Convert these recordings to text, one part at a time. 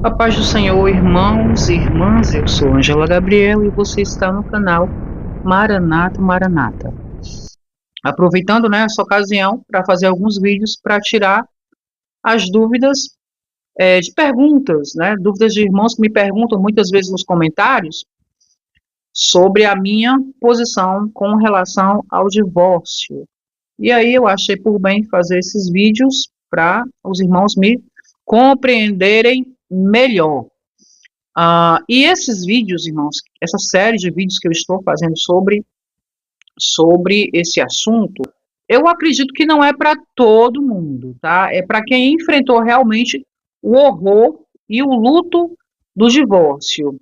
A paz do Senhor, irmãos e irmãs, eu sou Ângela Gabriel e você está no canal Maranata Maranata. Aproveitando, essa ocasião para fazer alguns vídeos para tirar as dúvidas de perguntas, dúvidas de irmãos que me perguntam muitas vezes nos comentários sobre a minha posição com relação ao divórcio. E aí eu achei por bem fazer esses vídeos para os irmãos me compreenderem melhor. E esses vídeos, irmãos, essa série de vídeos que eu estou fazendo sobre esse assunto, eu acredito que não é para todo mundo, tá? É para quem enfrentou realmente o horror e o luto do divórcio.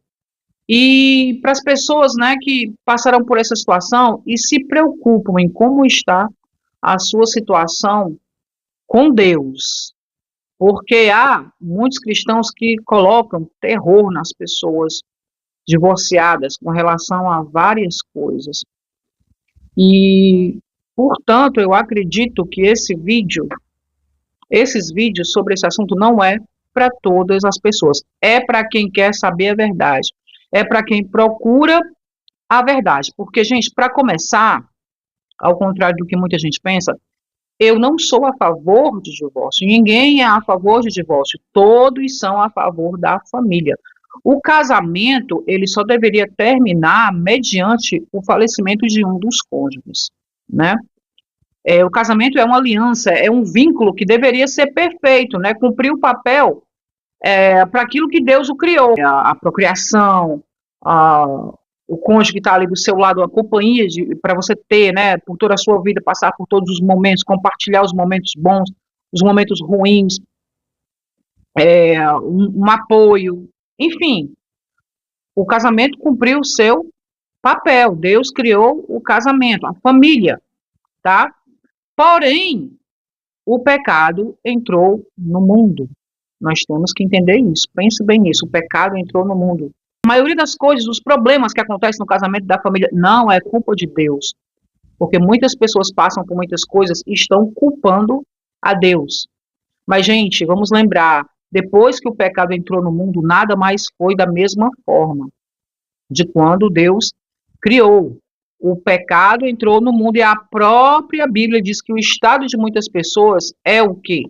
E para as pessoas, que passaram por essa situação e se preocupam em como está a sua situação com Deus. Porque há muitos cristãos que colocam terror nas pessoas divorciadas com relação a várias coisas. E, portanto, eu acredito que esses vídeos sobre esse assunto não é para todas as pessoas. É para quem quer saber a verdade. É para quem procura a verdade. Porque, gente, para começar, ao contrário do que muita gente pensa, eu não sou a favor de divórcio. Ninguém é a favor de divórcio. Todos são a favor da família. O casamento, ele só deveria terminar mediante o falecimento de um dos cônjuges, né? O casamento é uma aliança, é um vínculo que deveria ser perfeito, cumprir o papel para aquilo que Deus o criou. A procriação, o cônjuge que está ali do seu lado, a companhia para você ter, por toda a sua vida, passar por todos os momentos, compartilhar os momentos bons, os momentos ruins, um apoio, enfim. O casamento cumpriu o seu papel. Deus criou o casamento, a família, tá? Porém, o pecado entrou no mundo. Nós temos que entender isso. Pense bem nisso. O pecado entrou no mundo. A maioria das coisas, os problemas que acontecem no casamento da família, não é culpa de Deus. Porque muitas pessoas passam por muitas coisas e estão culpando a Deus. Mas, gente, vamos lembrar, depois que o pecado entrou no mundo, nada mais foi da mesma forma de quando Deus criou. O pecado entrou no mundo e a própria Bíblia diz que o estado de muitas pessoas é o quê?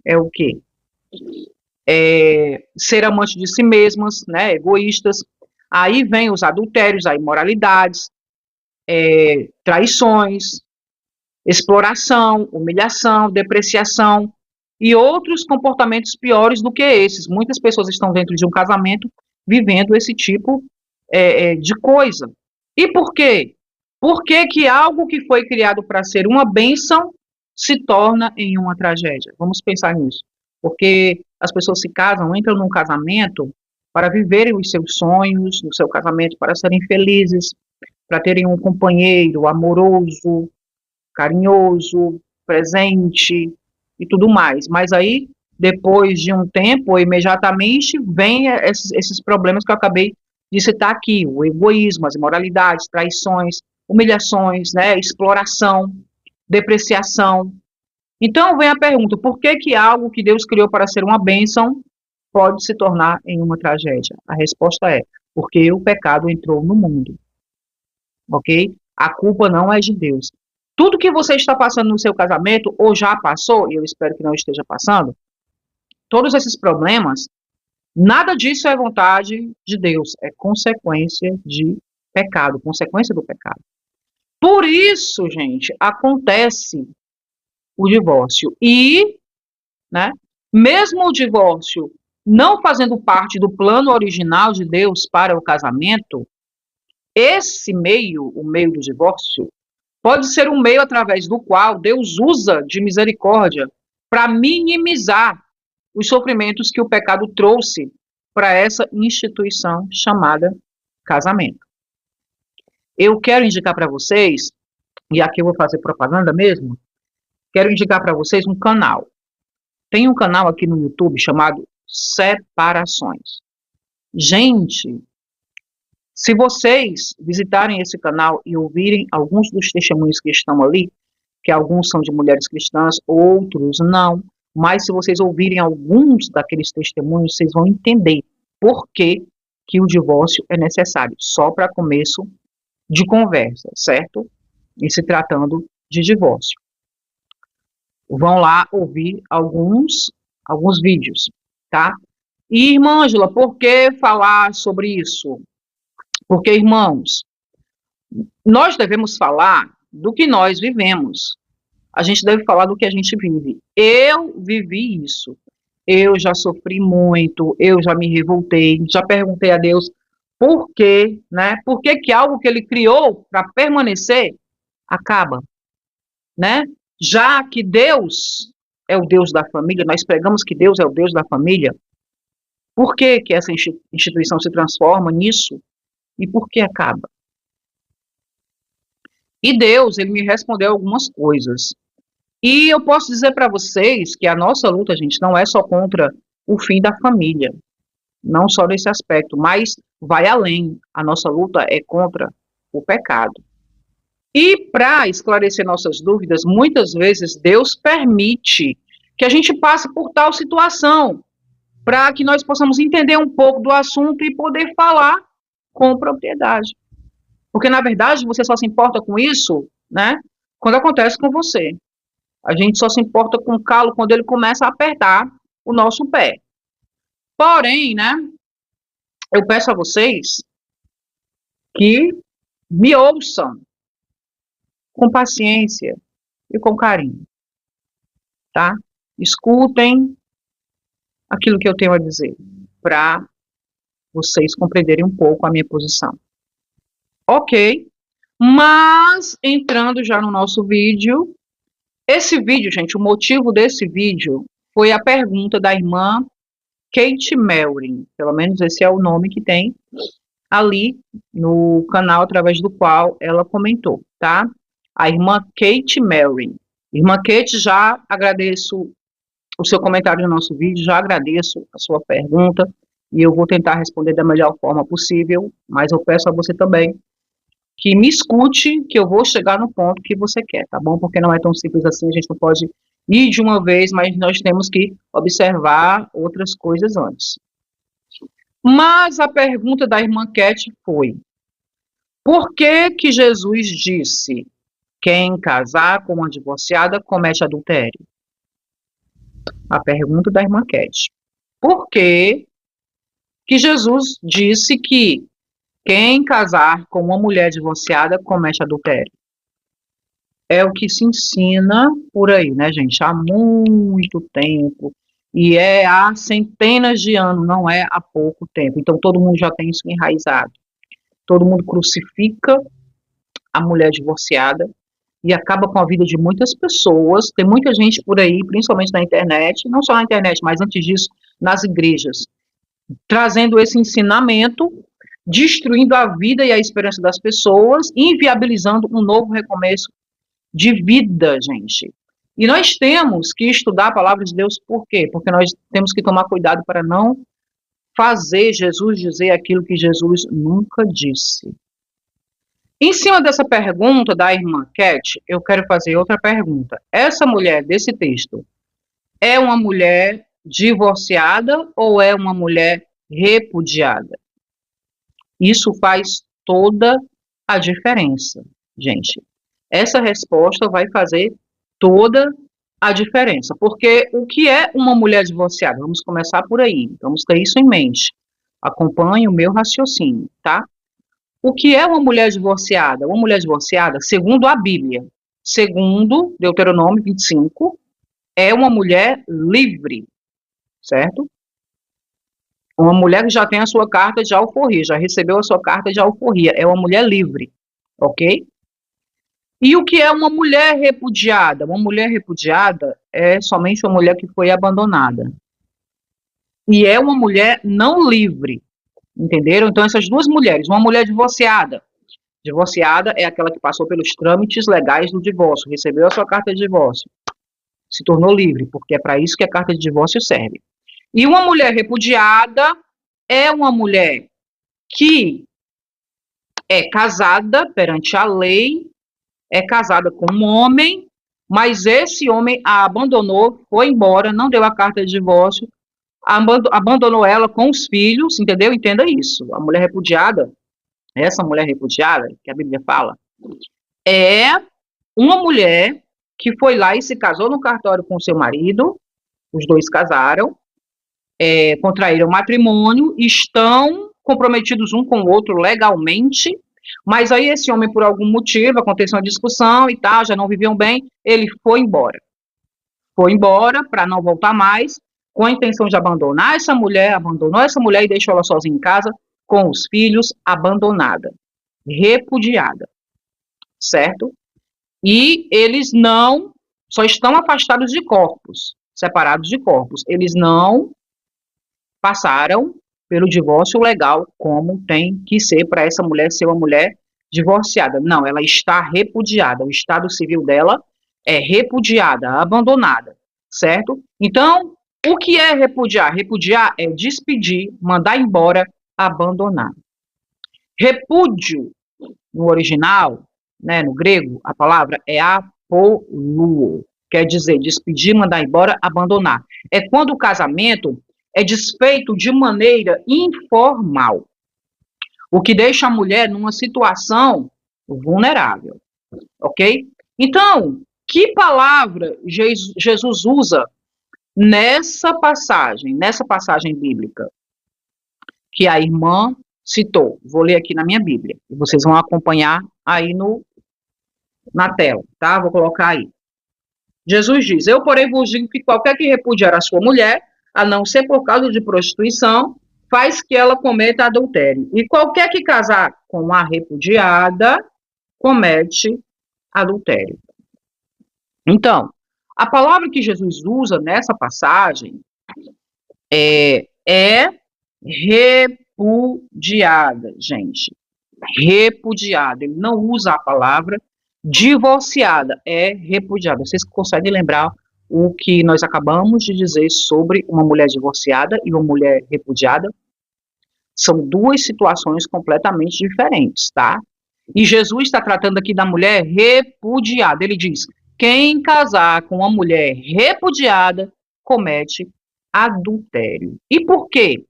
É o quê? Ser amante de si mesmas, egoístas. Aí vem os adultérios, a imoralidades, traições, exploração, humilhação, depreciação e outros comportamentos piores do que esses. Muitas pessoas estão dentro de um casamento vivendo esse tipo de coisa. E por quê? Por que algo que foi criado para ser uma bênção se torna em uma tragédia? Vamos pensar nisso. Porque as pessoas se casam, entram num casamento para viverem os seus sonhos no seu casamento, para serem felizes, para terem um companheiro amoroso, carinhoso, presente e tudo mais. Mas aí, depois de um tempo, imediatamente, vem esses problemas que eu acabei de citar aqui, o egoísmo, as imoralidades, traições, humilhações, exploração, depreciação. Então vem a pergunta, por que algo que Deus criou para ser uma bênção pode se tornar em uma tragédia? A resposta é, porque o pecado entrou no mundo, ok? A culpa não é de Deus. Tudo que você está passando no seu casamento, ou já passou, e eu espero que não esteja passando, todos esses problemas, nada disso é vontade de Deus, é consequência de pecado, consequência do pecado. Por isso, gente, acontece o divórcio. E, mesmo o divórcio não fazendo parte do plano original de Deus para o casamento, esse meio, o meio do divórcio, pode ser um meio através do qual Deus usa de misericórdia para minimizar os sofrimentos que o pecado trouxe para essa instituição chamada casamento. Eu quero indicar para vocês, e aqui eu vou fazer propaganda mesmo, quero indicar para vocês um canal. Tem um canal aqui no YouTube chamado Separações. Gente, se vocês visitarem esse canal e ouvirem alguns dos testemunhos que estão ali, que alguns são de mulheres cristãs, outros não, mas se vocês ouvirem alguns daqueles testemunhos, vocês vão entender por que que o divórcio é necessário, só para começo de conversa, certo? E se tratando de divórcio. Vão lá ouvir alguns vídeos, tá? E, irmã Ângela, por que falar sobre isso? Porque, irmãos, nós devemos falar do que nós vivemos. A gente deve falar do que a gente vive. Eu vivi isso. Eu já sofri muito, eu já me revoltei, já perguntei a Deus por quê, né? Por que que algo que ele criou para permanecer acaba, né? Já que Deus é o Deus da família, nós pregamos que Deus é o Deus da família, por que que essa instituição se transforma nisso e por que acaba? E Deus, ele me respondeu algumas coisas. E eu posso dizer para vocês que a nossa luta, gente, não é só contra o fim da família, não só nesse aspecto, mas vai além. A nossa luta é contra o pecado. E para esclarecer nossas dúvidas, muitas vezes Deus permite que a gente passe por tal situação, para que nós possamos entender um pouco do assunto e poder falar com propriedade. Porque, na verdade, você só se importa com isso, né, quando acontece com você. A gente só se importa com o calo quando ele começa a apertar o nosso pé. Porém, né, eu peço a vocês que me ouçam com paciência e com carinho, tá? Escutem aquilo que eu tenho a dizer, para vocês compreenderem um pouco a minha posição. Ok, mas entrando já no nosso vídeo, esse vídeo, gente, o motivo desse vídeo foi a pergunta da irmã Kate Melring, pelo menos esse é o nome que tem ali no canal através do qual ela comentou, tá? A irmã Kate Melring. Irmã Kate, já agradeço o seu comentário no nosso vídeo, já agradeço a sua pergunta e eu vou tentar responder da melhor forma possível, mas eu peço a você também que me escute, que eu vou chegar no ponto que você quer, tá bom? Porque não é tão simples assim, a gente não pode ir de uma vez, mas nós temos que observar outras coisas antes. Mas a pergunta da irmã Cat foi: por que que Jesus disse: quem casar com uma divorciada comete adultério? A pergunta da irmã Cat. Por que que Jesus disse que quem casar com uma mulher divorciada comete adultério? É o que se ensina por aí, né, gente? Há muito tempo. E é há centenas de anos, não é há pouco tempo. Então todo mundo já tem isso enraizado. Todo mundo crucifica a mulher divorciada e acaba com a vida de muitas pessoas. Tem muita gente por aí, principalmente na internet, não só na internet, mas antes disso, nas igrejas, trazendo esse ensinamento, destruindo a vida e a esperança das pessoas, inviabilizando um novo recomeço de vida, gente. E nós temos que estudar a palavra de Deus, por quê? Porque nós temos que tomar cuidado para não fazer Jesus dizer aquilo que Jesus nunca disse. Em cima dessa pergunta da irmã Cat, eu quero fazer outra pergunta. Essa mulher desse texto é uma mulher divorciada ou é uma mulher repudiada? Isso faz toda a diferença, gente. Essa resposta vai fazer toda a diferença. Porque o que é uma mulher divorciada? Vamos começar por aí. Vamos ter isso em mente. Acompanhe o meu raciocínio, tá? O que é uma mulher divorciada? Uma mulher divorciada, segundo a Bíblia, segundo Deuteronômio 25, é uma mulher livre, certo? Uma mulher que já tem a sua carta de alforria, já recebeu a sua carta de alforria, é uma mulher livre, ok? E o que é uma mulher repudiada? Uma mulher repudiada é somente uma mulher que foi abandonada. E é uma mulher não livre, entenderam? Então essas duas mulheres, uma mulher divorciada, divorciada é aquela que passou pelos trâmites legais do divórcio, recebeu a sua carta de divórcio, se tornou livre, porque é para isso que a carta de divórcio serve. E uma mulher repudiada é uma mulher que é casada perante a lei, é casada com um homem, mas esse homem a abandonou, foi embora, não deu a carta de divórcio, abandonou ela com os filhos, entendeu? Entenda isso. A mulher repudiada, essa mulher repudiada, que a Bíblia fala, é uma mulher que foi lá e se casou no cartório com seu marido, os dois casaram, contraíram matrimônio, estão comprometidos um com o outro legalmente, mas aí esse homem, por algum motivo, aconteceu uma discussão e tal, já não viviam bem, ele foi embora. Foi embora para não voltar mais, com a intenção de abandonar essa mulher, abandonou essa mulher e deixou ela sozinha em casa, com os filhos, abandonada, repudiada, certo? E eles não, só estão afastados de corpos, separados de corpos, eles não passaram pelo divórcio legal, como tem que ser para essa mulher ser uma mulher divorciada. Não, ela está repudiada. O estado civil dela é repudiada, abandonada, certo? Então, o que é repudiar? Repudiar é despedir, mandar embora, abandonar. Repúdio, no original, né, no grego, a palavra é apoluo, quer dizer despedir, mandar embora, abandonar. É quando o casamento é desfeito de maneira informal, o que deixa a mulher numa situação vulnerável, ok? Então, que palavra Jesus usa nessa passagem bíblica que a irmã citou? Vou ler aqui na minha Bíblia, e vocês vão acompanhar aí na tela, tá? Vou colocar aí. Jesus diz: eu, porém, vos digo que qualquer que repudiar a sua mulher, a não ser por causa de prostituição, faz que ela cometa adultério. E qualquer que casar com a repudiada, comete adultério. Então, a palavra que Jesus usa nessa passagem é repudiada, gente. Repudiada. Ele não usa a palavra divorciada, é repudiada. Vocês conseguem lembrar o que nós acabamos de dizer sobre uma mulher divorciada e uma mulher repudiada? São duas situações completamente diferentes, tá? E Jesus está tratando aqui da mulher repudiada. Ele diz: quem casar com uma mulher repudiada comete adultério. E por quê?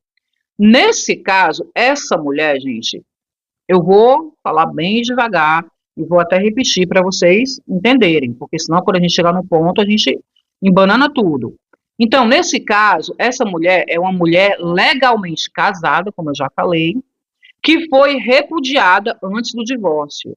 Nesse caso, essa mulher, gente, eu vou falar bem devagar e vou até repetir para vocês entenderem, porque senão quando a gente chegar no ponto, a gente embanana tudo. Então, nesse caso, essa mulher é uma mulher legalmente casada, como eu já falei, que foi repudiada antes do divórcio.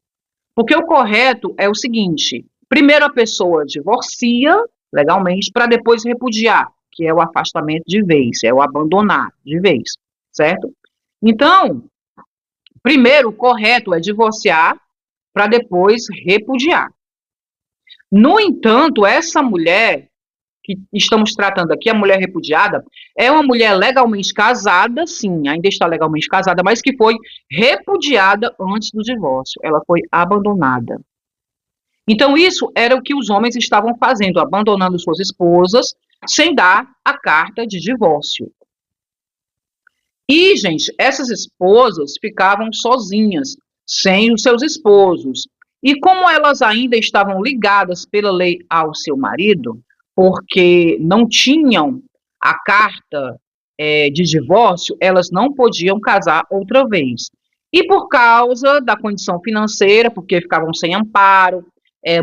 Porque o correto é o seguinte: primeiro a pessoa divorcia legalmente para depois repudiar, que é o afastamento de vez, é o abandonar de vez, certo? Então, primeiro o correto é divorciar para depois repudiar. No entanto, essa mulher que estamos tratando aqui, a mulher repudiada, é uma mulher legalmente casada, sim, ainda está legalmente casada, mas que foi repudiada antes do divórcio. Ela foi abandonada. Então, isso era o que os homens estavam fazendo, abandonando suas esposas sem dar a carta de divórcio. E, gente, essas esposas ficavam sozinhas, sem os seus esposos. E como elas ainda estavam ligadas pela lei ao seu marido, porque não tinham a carta de divórcio, elas não podiam casar outra vez. E por causa da condição financeira, porque ficavam sem amparo,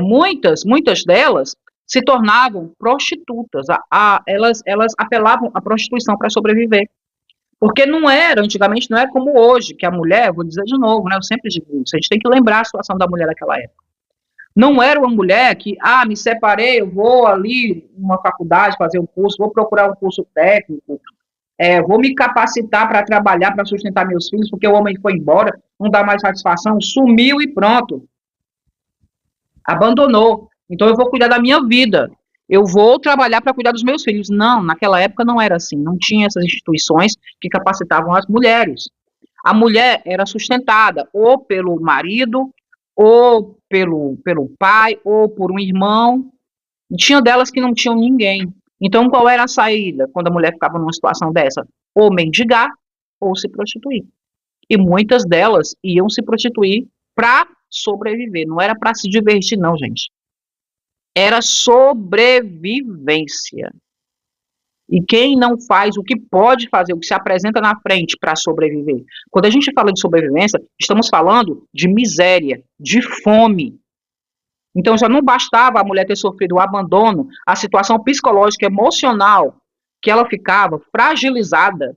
muitas delas se tornavam prostitutas. Elas apelavam à prostituição para sobreviver. Porque não era, antigamente não é como hoje, que a mulher, vou dizer de novo, né, eu sempre digo isso, a gente tem que lembrar a situação da mulher naquela época. Não era uma mulher que, me separei, eu vou ali numa faculdade fazer um curso, vou procurar um curso técnico, vou me capacitar para trabalhar, para sustentar meus filhos, porque o homem foi embora, não dá mais satisfação, sumiu e pronto. Abandonou. Então eu vou cuidar da minha vida. Eu vou trabalhar para cuidar dos meus filhos. Não, naquela época não era assim. Não tinha essas instituições que capacitavam as mulheres. A mulher era sustentada ou pelo marido, ou pelo pai, ou por um irmão. E tinha delas que não tinham ninguém. Então, qual era a saída quando a mulher ficava numa situação dessa? Ou mendigar, ou se prostituir. E muitas delas iam se prostituir para sobreviver. Não era para se divertir, não, gente. era sobrevivência. E quem não faz o que pode fazer, o que se apresenta na frente para sobreviver. Quando a gente fala de sobrevivência, estamos falando de miséria, de fome. Então já não bastava a mulher ter sofrido o abandono, a situação psicológica, emocional, que ela ficava fragilizada,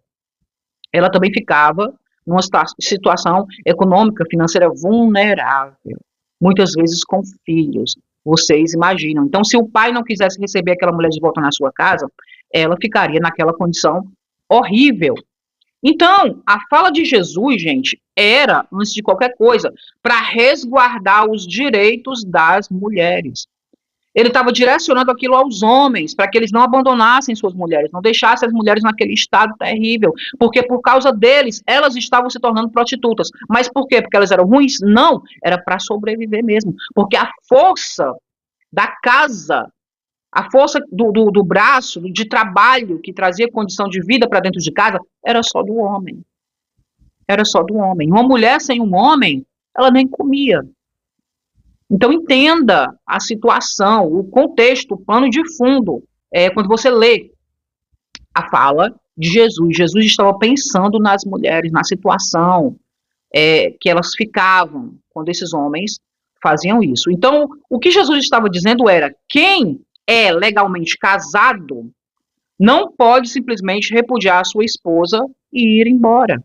ela também ficava numa situação econômica, financeira vulnerável, muitas vezes com filhos. Vocês imaginam. Então, se o pai não quisesse receber aquela mulher de volta na sua casa, ela ficaria naquela condição horrível. Então, a fala de Jesus, gente, era, antes de qualquer coisa, para resguardar os direitos das mulheres. Ele estava direcionando aquilo aos homens, para que eles não abandonassem suas mulheres, não deixassem as mulheres naquele estado terrível, porque por causa deles, elas estavam se tornando prostitutas. Mas por quê? Porque elas eram ruins? Não, era para sobreviver mesmo, porque a força da casa, a força do braço, de trabalho, que trazia condição de vida para dentro de casa, era só do homem. Era só do homem. Uma mulher sem um homem, ela nem comia. Então, entenda a situação, o contexto, o pano de fundo. Quando você lê a fala de Jesus, Jesus estava pensando nas mulheres, na situação que elas ficavam quando esses homens faziam isso. Então, o que Jesus estava dizendo era: quem é legalmente casado não pode simplesmente repudiar a sua esposa e ir embora.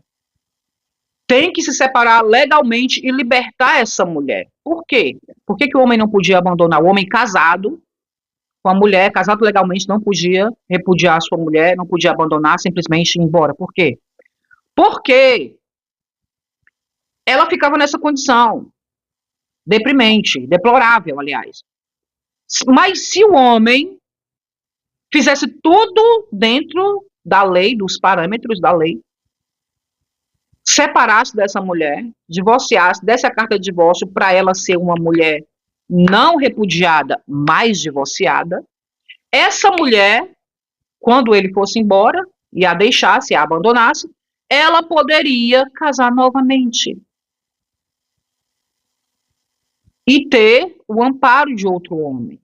Tem que se separar legalmente e libertar essa mulher. Por quê? Por que o homem não podia abandonar? O homem casado com a mulher, casado legalmente, não podia repudiar a sua mulher, não podia abandonar, simplesmente ir embora. Por quê? Porque ela ficava nessa condição deprimente, deplorável, aliás. Mas se o homem fizesse tudo dentro da lei, dos parâmetros da lei, separasse dessa mulher, divorciasse, desse a carta de divórcio para ela ser uma mulher não repudiada, mas divorciada, essa mulher, quando ele fosse embora e a deixasse, a abandonasse, ela poderia casar novamente e ter o amparo de outro homem.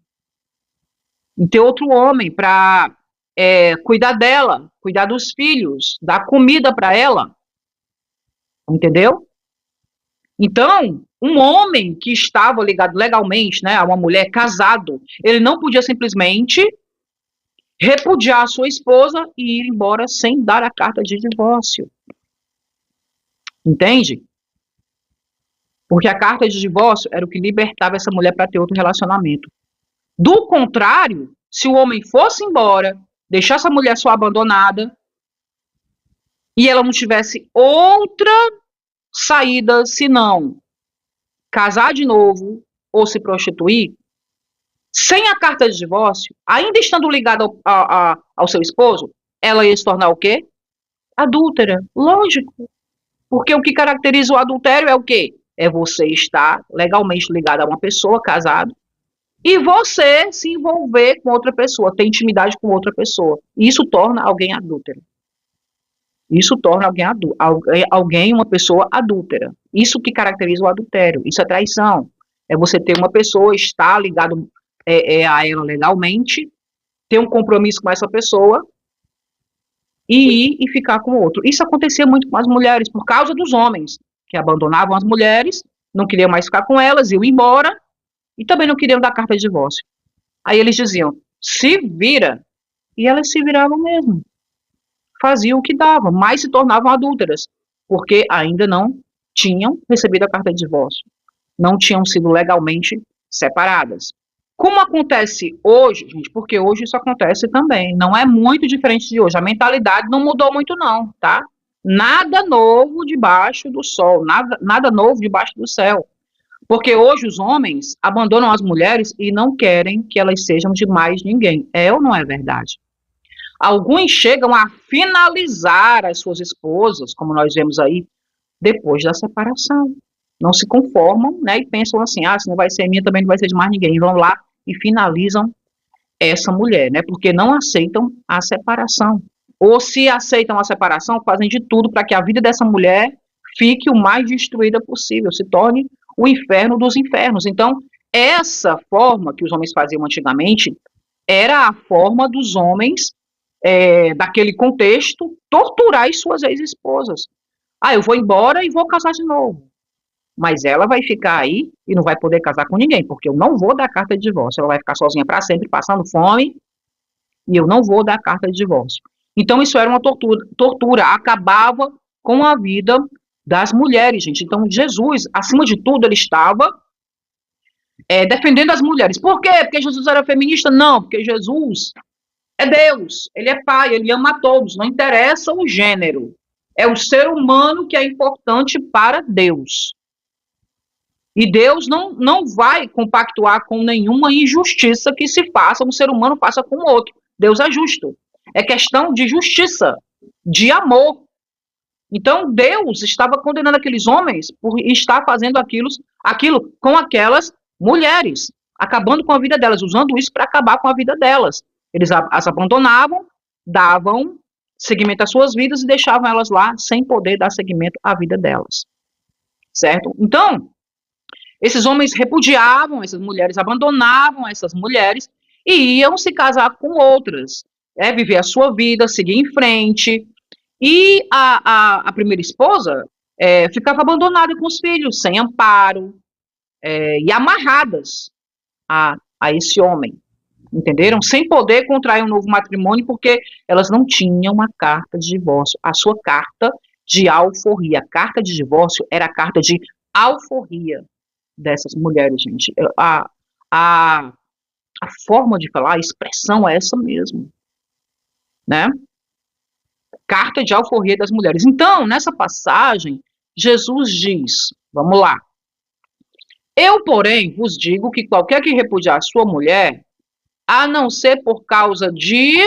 E ter outro homem para cuidar dela, cuidar dos filhos, dar comida para ela. Entendeu? Então, um homem que estava ligado legalmente, né, a uma mulher casado, ele não podia simplesmente repudiar a sua esposa e ir embora sem dar a carta de divórcio. Entende? Porque a carta de divórcio era o que libertava essa mulher para ter outro relacionamento. Do contrário, se o homem fosse embora, deixasse a mulher só abandonada, e ela não tivesse outra saída senão casar de novo ou se prostituir, sem a carta de divórcio, ainda estando ligada ao seu esposo, ela ia se tornar o quê? Adúltera. Lógico. Porque o que caracteriza o adultério é o quê? É você estar legalmente ligado a uma pessoa, casado, e você se envolver com outra pessoa, ter intimidade com outra pessoa. Isso torna alguém adúltero. Isso torna alguém uma pessoa adúltera. Isso que caracteriza o adultério. Isso é traição. É você ter uma pessoa, estar ligado a ela legalmente, ter um compromisso com essa pessoa e ir e ficar com o outro. Isso acontecia muito com as mulheres, por causa dos homens, que abandonavam as mulheres, não queriam mais ficar com elas, iam embora, e também não queriam dar carta de divórcio. Aí eles diziam, se vira, e elas se viravam mesmo. Faziam o que davam, mas se tornavam adúlteras, porque ainda não tinham recebido a carta de divórcio, não tinham sido legalmente separadas. Como acontece hoje, gente, porque hoje isso acontece também, não é muito diferente de hoje, a mentalidade não mudou muito não, tá? Nada novo debaixo do sol, nada novo debaixo do céu. Porque hoje os homens abandonam as mulheres e não querem que elas sejam de mais ninguém. É ou não é verdade? Alguns chegam a finalizar as suas esposas, como nós vemos aí, depois da separação. Não se conformam, né, e pensam assim, se não vai ser minha, também não vai ser de mais ninguém. E vão lá e finalizam essa mulher, né, porque não aceitam a separação. Ou se aceitam a separação, fazem de tudo para que a vida dessa mulher fique o mais destruída possível, se torne o inferno dos infernos. Então, essa forma que os homens faziam antigamente era a forma dos homens, daquele contexto, torturar as suas ex-esposas. Ah, eu vou embora e vou casar de novo. Mas ela vai ficar aí e não vai poder casar com ninguém, porque eu não vou dar carta de divórcio. Ela vai ficar sozinha para sempre, passando fome, e eu não vou dar carta de divórcio. Então, isso era uma tortura, acabava com a vida das mulheres, gente. Então, Jesus, acima de tudo, ele estava defendendo as mulheres. Por quê? Porque Jesus era feminista? Não, porque Jesus é Deus, ele é pai, ele ama a todos, não interessa o gênero. É o ser humano que é importante para Deus. E Deus não vai compactuar com nenhuma injustiça que se faça, um ser humano faça com o outro. Deus é justo. É questão de justiça, de amor. Então, Deus estava condenando aqueles homens por estar fazendo aquilo com aquelas mulheres, acabando com a vida delas, usando isso para acabar com a vida delas. Eles as abandonavam, davam seguimento às suas vidas e deixavam elas lá sem poder dar seguimento à vida delas. Certo? Então, esses homens repudiavam essas mulheres, abandonavam essas mulheres e iam se casar com outras, viver a sua vida, seguir em frente. E a primeira esposa ficava abandonada com os filhos, sem amparo, e amarradas a esse homem, entenderam? Sem poder contrair um novo matrimônio, porque elas não tinham uma carta de divórcio. A sua carta de alforria. A carta de divórcio era a carta de alforria dessas mulheres, gente. A forma de falar, a expressão é essa mesmo, né? Carta de alforria das mulheres. Então, nessa passagem, Jesus diz, vamos lá, eu, porém, vos digo que qualquer que repudiar sua mulher, a não ser por causa de,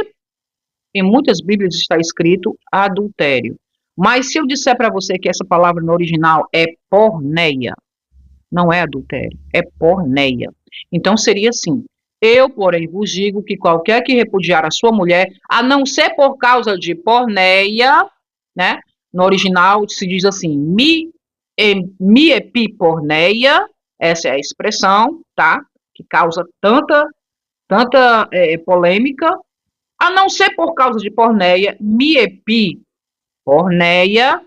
em muitas Bíblias está escrito, adultério. Mas se eu disser para você que essa palavra no original é porneia, não é adultério, é porneia. Então seria assim, eu, porém, vos digo que qualquer que repudiar a sua mulher, a não ser por causa de porneia, né? No original se diz assim, mi epiporneia, essa é a expressão, tá? Que causa tanta polêmica, a não ser por causa de porneia, mi epiporneia,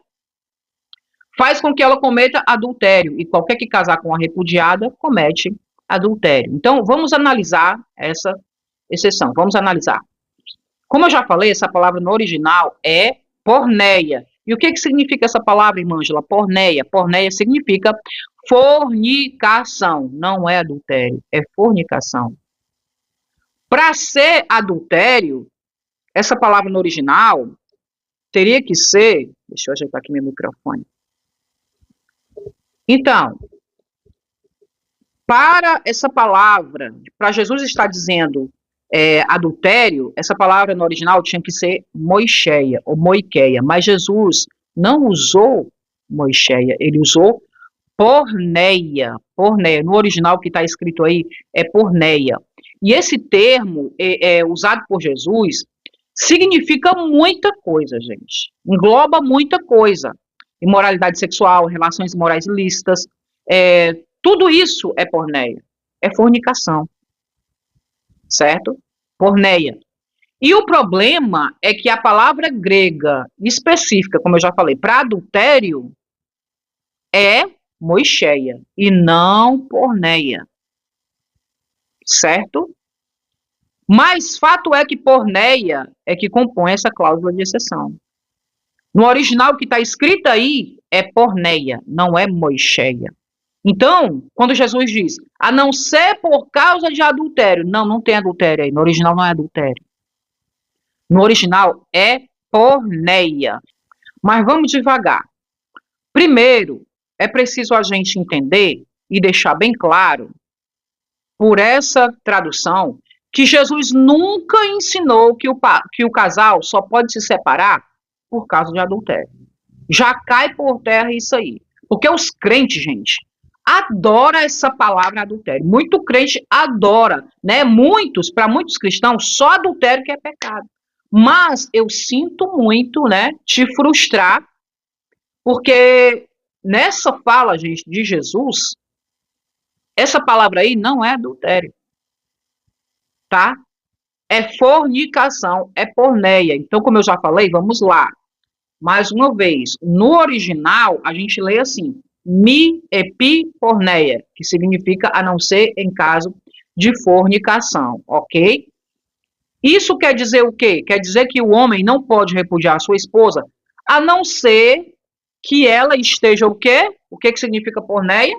faz com que ela cometa adultério, e qualquer que casar com a repudiada comete adultério. Então, vamos analisar essa exceção, vamos analisar. Como eu já falei, essa palavra no original é porneia. E o que significa essa palavra, irmã Ângela? Porneia. Porneia significa fornicação, não é adultério, é fornicação. Para ser adultério, essa palavra no original teria que ser... Deixa eu ajeitar aqui meu microfone. Então, para essa palavra, para Jesus estar dizendo adultério, essa palavra no original tinha que ser moicheia ou moiqueia, mas Jesus não usou moicheia, ele usou porneia. Porneia, no original que está escrito aí é porneia. E esse termo usado por Jesus significa muita coisa, gente. Engloba muita coisa. Imoralidade sexual, relações imorais ilícitas, tudo isso é porneia, é fornicação, certo? Porneia. E o problema é que a palavra grega específica, como eu já falei, para adultério, é moicheia e não porneia, certo? Mas fato é que porneia é que compõe essa cláusula de exceção. No original que está escrito aí é porneia, não é moicheia. Então, quando Jesus diz, a não ser por causa de adultério, não tem adultério aí, no original não é adultério. No original é porneia. Mas vamos devagar. Primeiro, é preciso a gente entender e deixar bem claro, por essa tradução, que Jesus nunca ensinou que o casal só pode se separar por causa de adultério. Já cai por terra isso aí. Porque os crentes, gente, adora essa palavra adultério. Muito crente adora, né? Para muitos cristãos, só adultério que é pecado. Mas eu sinto muito, né, te frustrar, porque nessa fala, gente, de Jesus, Essa palavra aí não é adultério, tá? É fornicação, é porneia. Então, como eu já falei, vamos lá. Mais uma vez, no original, a gente lê assim, mi epi porneia, que significa a não ser em caso de fornicação, ok? Isso quer dizer o quê? Quer dizer que o homem não pode repudiar a sua esposa, a não ser que ela esteja o quê? O que significa porneia?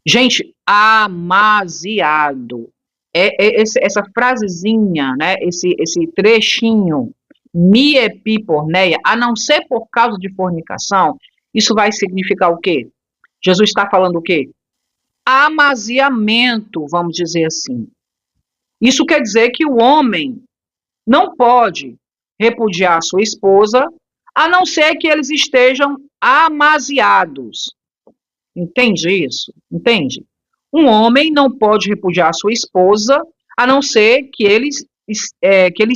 Gente, amaziado. Essa frasezinha, né? Esse trechinho, mi epi porneia, a não ser por causa de fornicação, isso vai significar o quê? Jesus está falando o quê? Amaziamento, vamos dizer assim. Isso quer dizer que o homem não pode repudiar sua esposa, a não ser que eles estejam amaziados. Entende isso? Entende? Um homem não pode repudiar sua esposa, a não ser que eles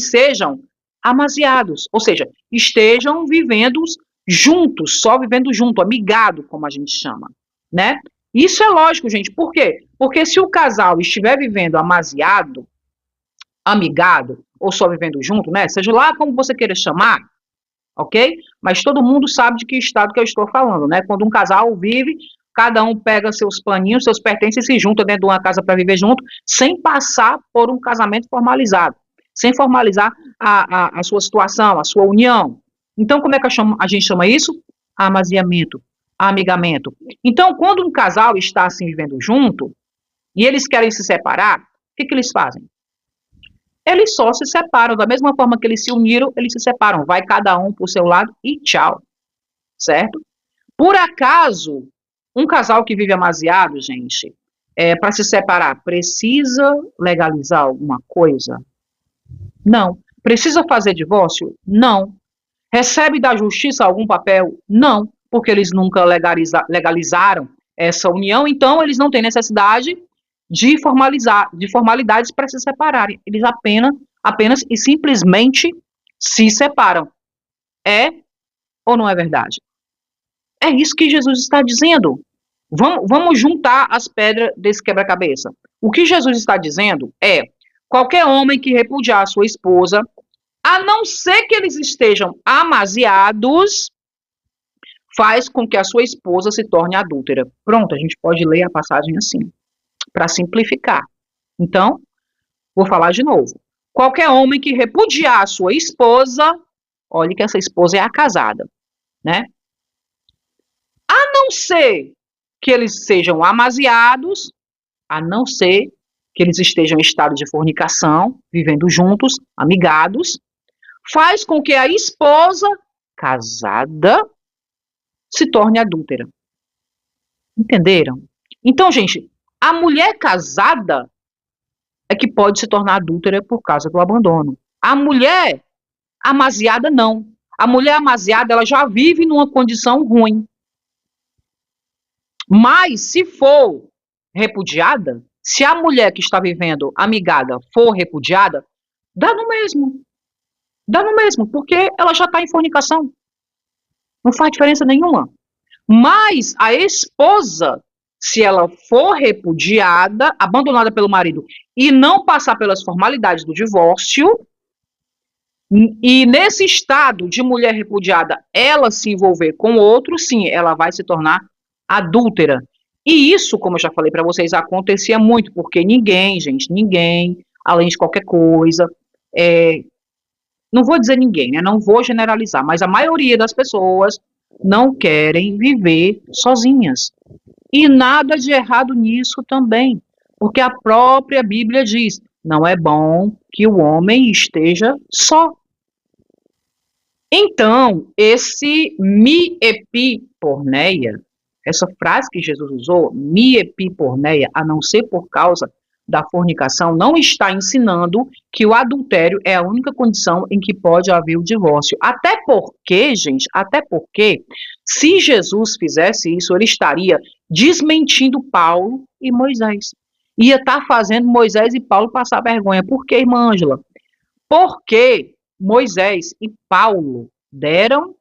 sejam amaziados, ou seja, estejam vivendo juntos, só vivendo junto, amigado, como a gente chama, né? Isso é lógico, gente. Por quê? Porque se o casal estiver vivendo amaziado, amigado, ou só vivendo junto, né? Seja lá como você queira chamar, ok? Mas todo mundo sabe de que estado que eu estou falando, né? Quando um casal vive, cada um pega seus paninhos, seus pertences e se junta dentro de uma casa para viver junto, sem passar por um casamento formalizado, sem formalizar a sua situação, a sua união. Então, como é que a gente chama isso? Amaziamento, amigamento. Então, quando um casal está assim vivendo junto e eles querem se separar, o que eles fazem? Eles só se separam, da mesma forma que eles se uniram, eles se separam. Vai cada um por seu lado e tchau, certo? Por acaso, um casal que vive amaziado, gente, para se separar, precisa legalizar alguma coisa? Não. Precisa fazer divórcio? Não. Recebe da justiça algum papel? Não, porque eles nunca legalizaram essa união, então eles não têm necessidade de formalizar, de formalidades para se separarem. Eles apenas e simplesmente se separam. É ou não é verdade? É isso que Jesus está dizendo. Vamos juntar as pedras desse quebra-cabeça. O que Jesus está dizendo é: qualquer homem que repudiar a sua esposa, a não ser que eles estejam amaziados, faz com que a sua esposa se torne adúltera. Pronto, a gente pode ler a passagem assim, para simplificar. Então, vou falar de novo. Qualquer homem que repudiar a sua esposa, olhe que essa esposa é a casada, né? A não ser que eles sejam amaziados, a não ser que eles estejam em estado de fornicação, vivendo juntos, amigados, faz com que a esposa casada se torne adúltera. Entenderam? Então, gente, a mulher casada é que pode se tornar adúltera por causa do abandono. A mulher amaziada, não. A mulher amaziada, ela já vive numa condição ruim. Mas, se for repudiada, se a mulher que está vivendo amigada for repudiada, dá no mesmo. Dá no mesmo, porque ela já está em fornicação. Não faz diferença nenhuma. Mas a esposa, se ela for repudiada, abandonada pelo marido e não passar pelas formalidades do divórcio, e nesse estado de mulher repudiada, ela se envolver com outro, sim, ela vai se tornar adúltera. E isso, como eu já falei para vocês, acontecia muito, porque ninguém, gente, ninguém, além de qualquer coisa, não vou dizer ninguém, né? Não vou generalizar, mas a maioria das pessoas não querem viver sozinhas. E nada de errado nisso também, porque a própria Bíblia diz: não é bom que o homem esteja só. Então, esse mi epi porneia, essa frase que Jesus usou, mi epi porneia, a não ser por causa da fornicação, não está ensinando que o adultério é a única condição em que pode haver o divórcio. Até porque, gente, se Jesus fizesse isso, ele estaria desmentindo Paulo e Moisés. Ia estar fazendo Moisés e Paulo passar vergonha. Por quê, irmã Ângela? Porque Moisés e Paulo deram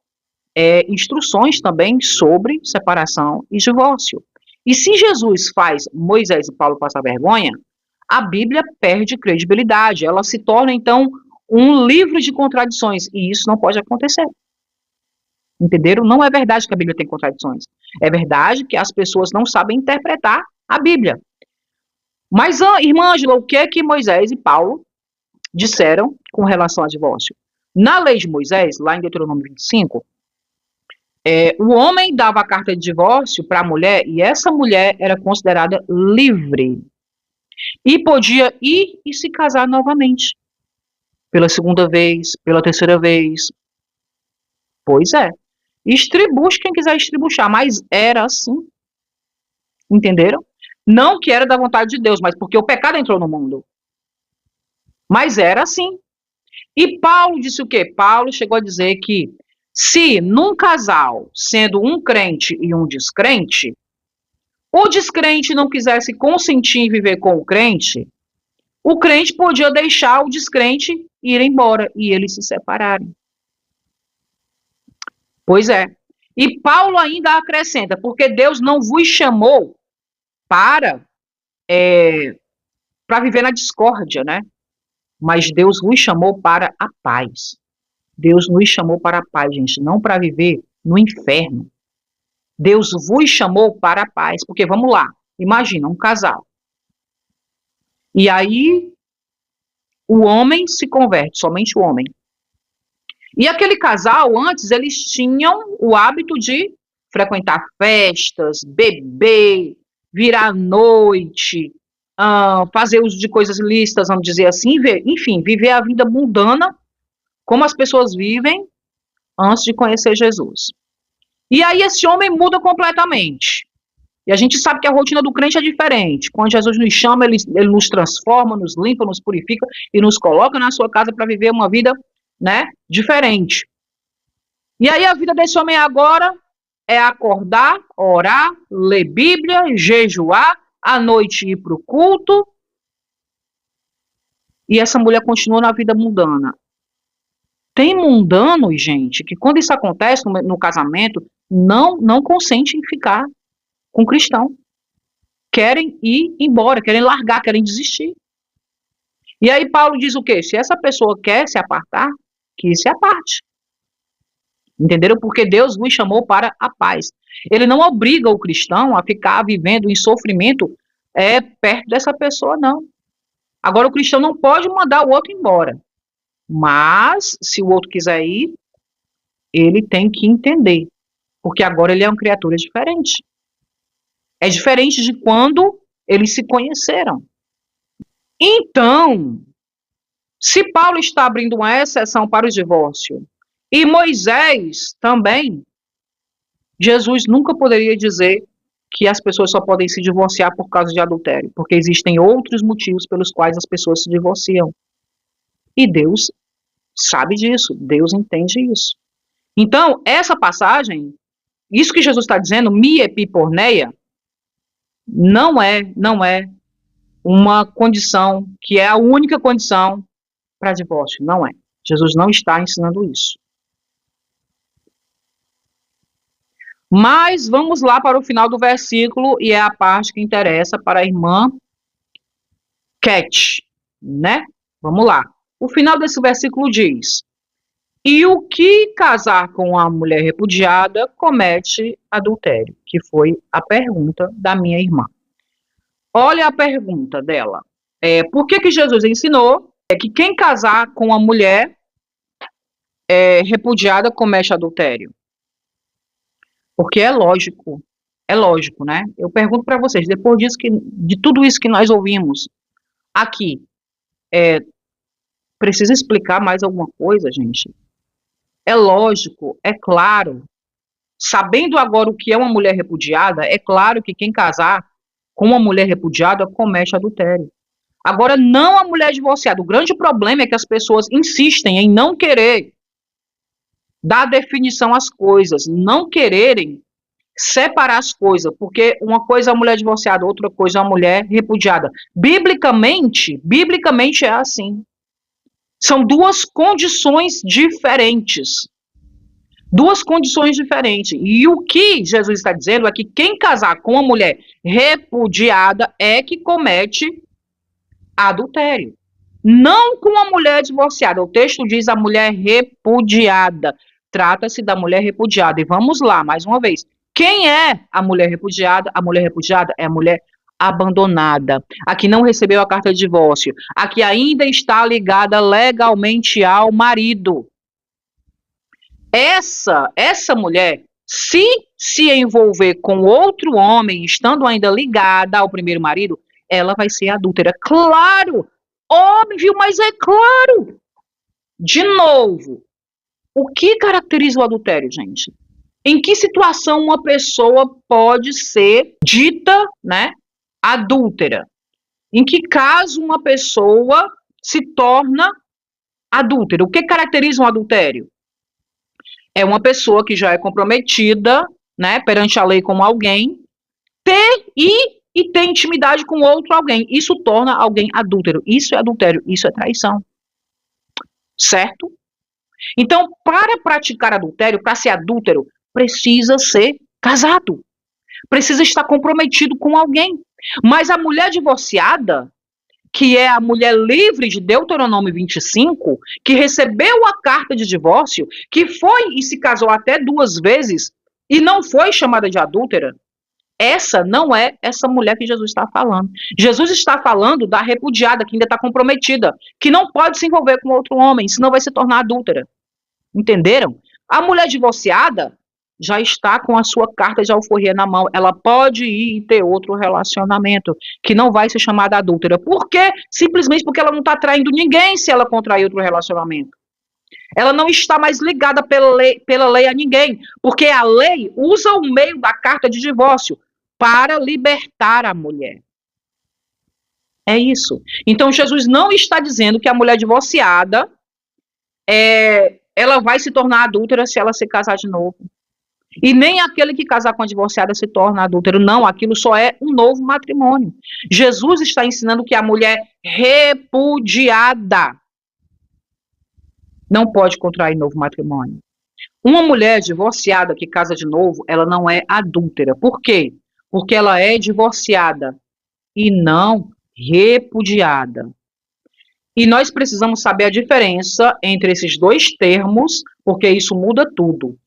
instruções também sobre separação e divórcio. E se Jesus faz Moisés e Paulo passar vergonha, a Bíblia perde credibilidade. Ela se torna, então, um livro de contradições. E isso não pode acontecer. Entenderam? Não é verdade que a Bíblia tem contradições. É verdade que as pessoas não sabem interpretar a Bíblia. Mas, irmã Ângela, o que é que Moisés e Paulo disseram com relação ao divórcio? Na lei de Moisés, lá em Deuteronômio 25, o homem dava a carta de divórcio para a mulher e essa mulher era considerada livre. E podia ir e se casar novamente. Pela segunda vez, pela terceira vez. Pois é. Estribuche quem quiser estribuchar, mas era assim. Entenderam? Não que era da vontade de Deus, mas porque o pecado entrou no mundo. Mas era assim. E Paulo disse o quê? Paulo chegou a dizer que se num casal, sendo um crente e um descrente, o descrente não quisesse consentir em viver com o crente podia deixar o descrente ir embora e eles se separarem. Pois é. E Paulo ainda acrescenta, porque Deus não vos chamou para viver na discórdia, né? Mas Deus vos chamou para a paz. Deus nos chamou para a paz, gente, não para viver no inferno. Deus vos chamou para a paz, porque vamos lá, imagina um casal. E aí o homem se converte, somente o homem. E aquele casal, antes, eles tinham o hábito de frequentar festas, beber, virar à noite, fazer uso de coisas ilícitas, vamos dizer assim, enfim, viver a vida mundana, como as pessoas vivem antes de conhecer Jesus. E aí esse homem muda completamente. E a gente sabe que a rotina do crente é diferente. Quando Jesus nos chama, ele nos transforma, nos limpa, nos purifica e nos coloca na sua casa para viver uma vida, né, diferente. E aí a vida desse homem agora é acordar, orar, ler Bíblia, jejuar, à noite ir para o culto. E essa mulher continua na vida mundana. Tem mundanos, gente, que quando isso acontece no casamento, não consentem em ficar com cristão. Querem ir embora, querem largar, querem desistir. E aí Paulo diz o quê? Se essa pessoa quer se apartar, que se aparte. Entenderam? Porque Deus nos chamou para a paz. Ele não obriga o cristão a ficar vivendo em sofrimento perto dessa pessoa, não. Agora, o cristão não pode mandar o outro embora. Mas, se o outro quiser ir, ele tem que entender. Porque agora ele é uma criatura diferente. É diferente de quando eles se conheceram. Então, se Paulo está abrindo uma exceção para o divórcio, e Moisés também, Jesus nunca poderia dizer que as pessoas só podem se divorciar por causa de adultério, porque existem outros motivos pelos quais as pessoas se divorciam. E Deus sabe disso, Deus entende isso. Então, essa passagem, isso que Jesus está dizendo, mi epiporneia, não é uma condição que é a única condição para divórcio, não é. Jesus não está ensinando isso. Mas vamos lá para o final do versículo, e é a parte que interessa para a irmã Cat, né? Vamos lá. O final desse versículo diz: e o que casar com a mulher repudiada comete adultério, que foi a pergunta da minha irmã. Olha a pergunta dela. Por que Jesus ensinou que quem casar com a mulher repudiada comete adultério? Porque é lógico, né? Eu pergunto para vocês, depois disso de tudo isso que nós ouvimos aqui, precisa explicar mais alguma coisa, gente? É lógico, é claro. Sabendo agora o que é uma mulher repudiada, é claro que quem casar com uma mulher repudiada comete adultério. Agora, não a mulher divorciada. O grande problema é que as pessoas insistem em não querer dar definição às coisas, não quererem separar as coisas, porque uma coisa é a mulher divorciada, outra coisa é a mulher repudiada. Biblicamente é assim. São duas condições diferentes. Duas condições diferentes. E o que Jesus está dizendo é que quem casar com uma mulher repudiada é que comete adultério. Não com a mulher divorciada. O texto diz a mulher repudiada. Trata-se da mulher repudiada. E vamos lá, mais uma vez. Quem é a mulher repudiada? A mulher repudiada é a mulher abandonada, a que não recebeu a carta de divórcio, a que ainda está ligada legalmente ao marido. Essa mulher, se envolver com outro homem, estando ainda ligada ao primeiro marido, ela vai ser adúltera. Claro, óbvio, mas é claro. De novo, o que caracteriza o adultério, gente? Em que situação uma pessoa pode ser dita, né, adúltera? Em que caso uma pessoa se torna adúltera? O que caracteriza um adultério? É uma pessoa que já é comprometida, né, perante a lei como alguém, e ter intimidade com outro alguém. Isso torna alguém adúltero. Isso é adultério, isso é traição. Certo? Então, para praticar adultério, para ser adúltero, precisa ser casado. Precisa estar comprometido com alguém. Mas a mulher divorciada, que é a mulher livre de Deuteronômio 25, que recebeu a carta de divórcio, que foi e se casou até 2 vezes e não foi chamada de adúltera, essa não é essa mulher que Jesus está falando. Jesus está falando da repudiada, que ainda está comprometida, que não pode se envolver com outro homem, senão vai se tornar adúltera. Entenderam? A mulher divorciada já está com a sua carta de alforria na mão. Ela pode ir e ter outro relacionamento, que não vai ser chamada adúltera. Por quê? Simplesmente porque ela não está traindo ninguém se ela contrair outro relacionamento. Ela não está mais ligada pela lei a ninguém, porque a lei usa o meio da carta de divórcio para libertar a mulher. É isso. Então, Jesus não está dizendo que a mulher divorciada ela vai se tornar adúltera se ela se casar de novo. E nem aquele que casar com a divorciada se torna adúltero. Não, aquilo só é um novo matrimônio. Jesus está ensinando que a mulher repudiada não pode contrair novo matrimônio. Uma mulher divorciada que casa de novo, ela não é adúltera. Por quê? Porque ela é divorciada e não repudiada. E nós precisamos saber a diferença entre esses dois termos, porque isso muda tudo.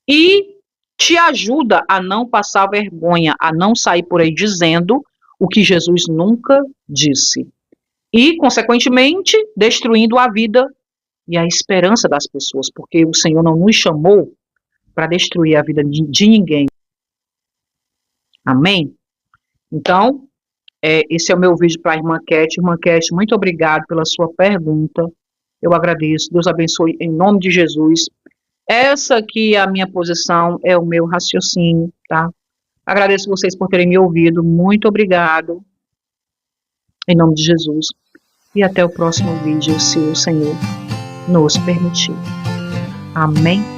E te ajuda a não passar vergonha, a não sair por aí dizendo o que Jesus nunca disse. E, consequentemente, destruindo a vida e a esperança das pessoas, porque o Senhor não nos chamou para destruir a vida de ninguém. Amém? Então, esse é o meu vídeo para a irmã Cat. Irmã Cat, muito obrigado pela sua pergunta. Eu agradeço. Deus abençoe em nome de Jesus. Essa aqui é a minha posição, é o meu raciocínio, tá? Agradeço vocês por terem me ouvido. Muito obrigado. Em nome de Jesus. E até o próximo vídeo, se o Senhor nos permitir. Amém.